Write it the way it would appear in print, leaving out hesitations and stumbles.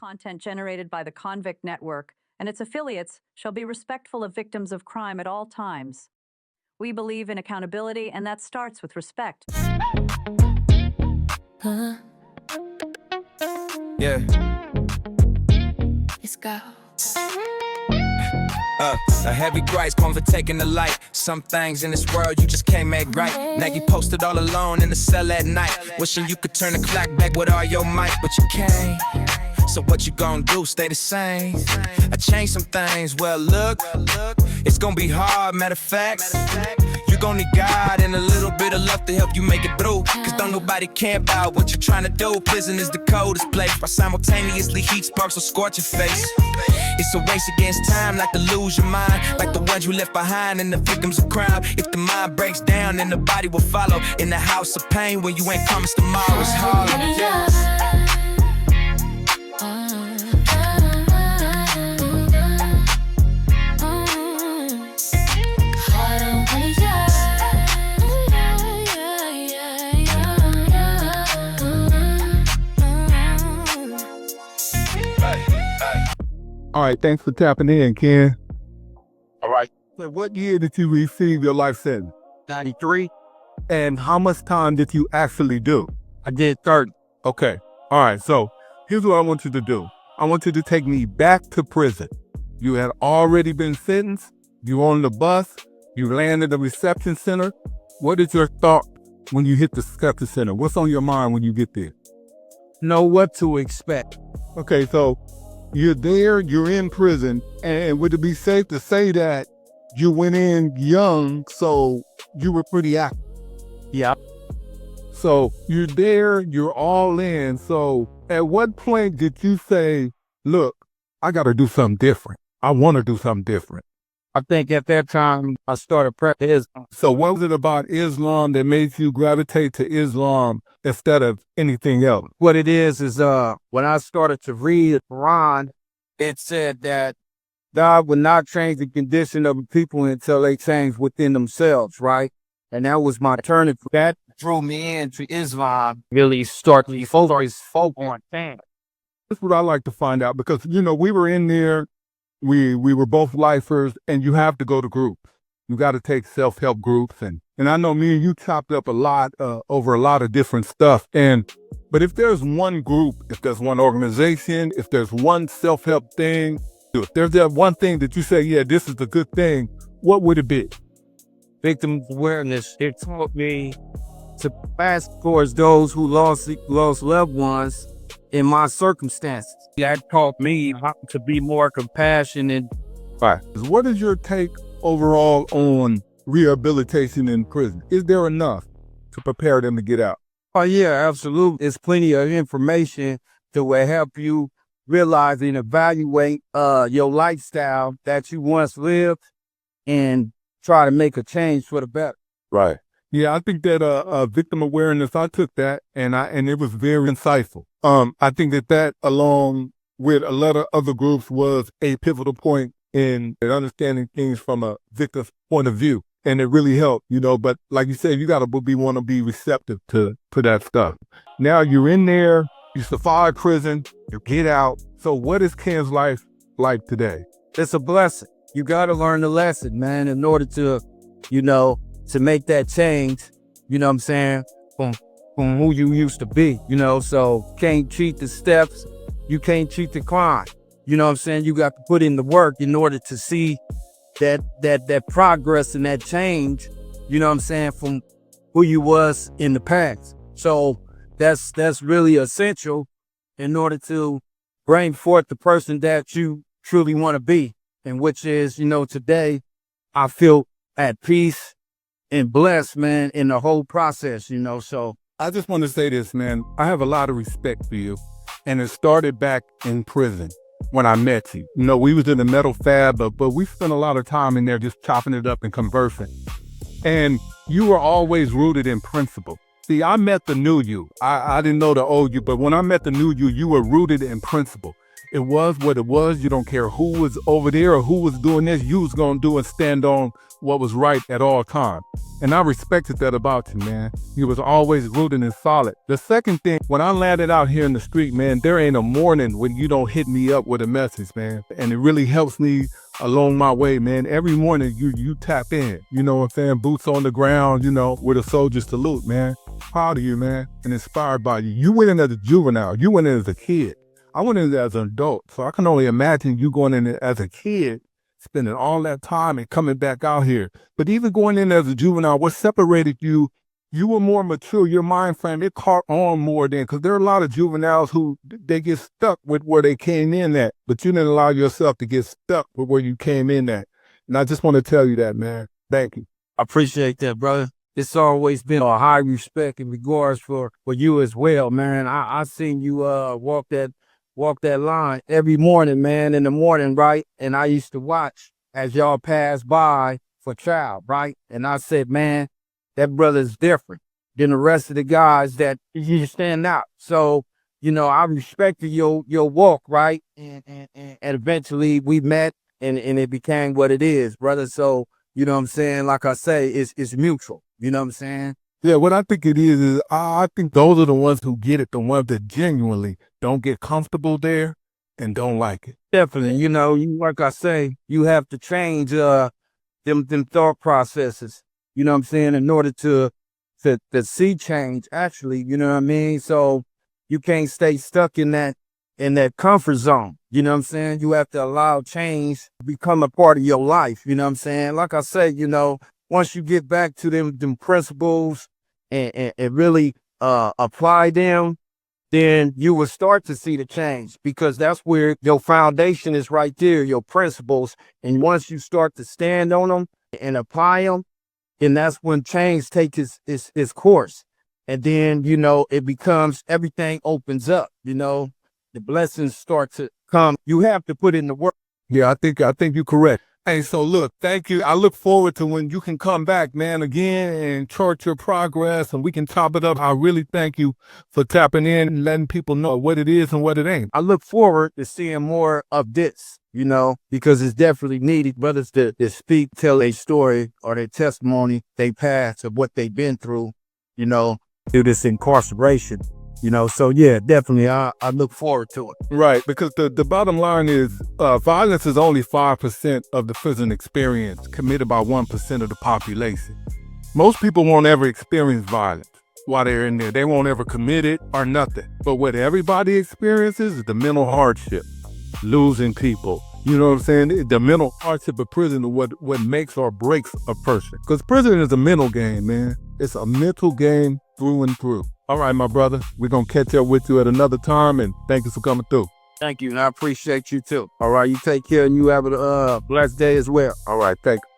content generated by the convict network and its affiliates shall be respectful of victims of crime at all times. We believe in accountability, and that starts with respect. Yeah. Let's go. A heavy price come for taking the light. Some things in this world you just can't make right. Now you posted all alone in the cell at night, wishing you could turn the clock back with all your might, but you can't. So what you gonna do, stay the same? I changed some things, well look, it's gonna be hard, matter of fact. You gon' need God and a little bit of luck to help you make it through. Cause don't nobody care about what you're trying to do. Prison is the coldest place, while simultaneously heat sparks will scorch your face. It's a race against time, like to lose your mind, like the ones you left behind and the victims of crime. If the mind breaks down, then the body will follow. In the house of pain, when you ain't promised tomorrow, it's hard. All right, thanks for tapping in, Ken. All right. So what year did you receive your life sentence? 93. And how much time did you actually do? I did 30. Okay. All right, so here's what I want you to do. I want you to take me back to prison. You had already been sentenced. You on the bus. You landed at the reception center. What is your thought when you hit the reception center? What's on your mind when you get there? Know what to expect. Okay, so you're there, you're in prison, and would it be safe to say that you went in young, so you were pretty active? Yeah. So you're there, you're all in. So at what point did you say, look, I got to do something different. I want to do something different. I think at that time I started practicing. So what was it about Islam that made you gravitate to Islam instead of anything else? What it is when I started to read the Quran, it said that God would not change the condition of the people until they change within themselves, right? And that was my turning point. That drew me into Islam. Really start to focus on things. That's what I like to find out because, you know, we were in there. We were both lifers, and you have to go to groups. You got to take self-help groups, and I know me and you chopped up a lot over a lot of different stuff. But if there's one group, if there's one organization, if there's one self-help thing, if there's that one thing that you say, yeah, this is a good thing, what would it be? Victim awareness. It taught me to pass towards those who lost loved ones in my circumstances. That taught me how to be more compassionate. Right. What is your take overall on rehabilitation in prison? Is there enough to prepare them to get out? Oh yeah, absolutely. There's plenty of information that will help you realize and evaluate your lifestyle that you once lived and try to make a change for the better. Right. Yeah, I think that victim awareness, I took that and it was very insightful. I think that along with a lot of other groups was a pivotal point in understanding things from a victim's point of view. And it really helped, you know, but like you said, you got to want to be receptive to that stuff. Now you're in there, you survive prison, you get out. So what is Ken's life like today? It's a blessing. You got to learn the lesson, man, in order to, you know, to make that change, you know what I'm saying, from who you used to be, you know, so can't cheat the steps, you can't cheat the climb, you know what I'm saying, you got to put in the work in order to see that progress and that change, you know what I'm saying, from who you was in the past. So that's really essential in order to bring forth the person that you truly want to be, and which is, you know, today I feel at peace and blessed, man, in the whole process, you know. So I just want to say this, man. I have a lot of respect for you. And it started back in prison when I met you. You know, we was in the metal fab, but we spent a lot of time in there just chopping it up and conversing. And you were always rooted in principle. See, I met the new you. I didn't know the old you, but when I met the new you, you were rooted in principle. It was what it was. You don't care who was over there or who was doing this. You was going to do and stand on what was right at all times. And I respected that about you, man. You was always rooted and solid. The second thing, when I landed out here in the street, man, there ain't a morning when you don't hit me up with a message, man. And it really helps me along my way, man. Every morning you tap in, you know what I'm saying? Boots on the ground, you know, with a soldier salute, man. Proud of you, man, and inspired by you. You went in as a juvenile. You went in as a kid. I went in as an adult. So I can only imagine you going in as a kid, spending all that time and coming back out here. But even going in as a juvenile, what separated you, you were more mature. Your mind frame, it caught on more than, because there are a lot of juveniles who, they get stuck with where they came in at, but you didn't allow yourself to get stuck with where you came in at. And I just want to tell you that, man. Thank you. I appreciate that, brother. It's always been a high respect in regards for you as well, man. I seen you walk that line every morning, man, in the morning, right? And I used to watch as y'all pass by for child, right? And I said, man, that brother's different than the rest of the guys that you stand out. So, you know, I respected your walk, right? And eventually we met and it became what it is, brother. So, you know what I'm saying? Like I say, it's mutual. You know what I'm saying? Yeah, what I think it is I think those are the ones who get it, the ones that genuinely don't get comfortable there and don't like it. Definitely. You know, like I say, you have to change them thought processes, you know what I'm saying, in order to see change, actually, you know what I mean? So you can't stay stuck in that comfort zone. You know what I'm saying? You have to allow change to become a part of your life. You know what I'm saying? Like I say, you know, once you get back to them principles and really apply them, then you will start to see the change, because that's where your foundation is, right there, your principles. And once you start to stand on them and apply them, then that's when change takes its course. And then, you know, it becomes, everything opens up, you know, the blessings start to come. You have to put in the work. Yeah, I think you're correct. Hey, so look, thank you. I look forward to when you can come back, man, again and chart your progress and we can top it up. I really thank you for tapping in and letting people know what it is and what it ain't. I look forward to seeing more of this, you know, because it's definitely needed. Brothers that speak, tell their story or their testimony, they past of what they've been through, you know, through this incarceration. You know, so yeah, definitely, I look forward to it. Right, because the bottom line is violence is only 5% of the prison experience committed by 1% of the population. Most people won't ever experience violence while they're in there. They won't ever commit it or nothing. But what everybody experiences is the mental hardship, losing people. You know what I'm saying? The mental hardship of prison is what makes or breaks a person. Because prison is a mental game, man. It's a mental game through and through. All right, my brother, we're going to catch up with you at another time, and thank you for coming through. Thank you, and I appreciate you too. All right, you take care, and you have a blessed day as well. All right, thank you.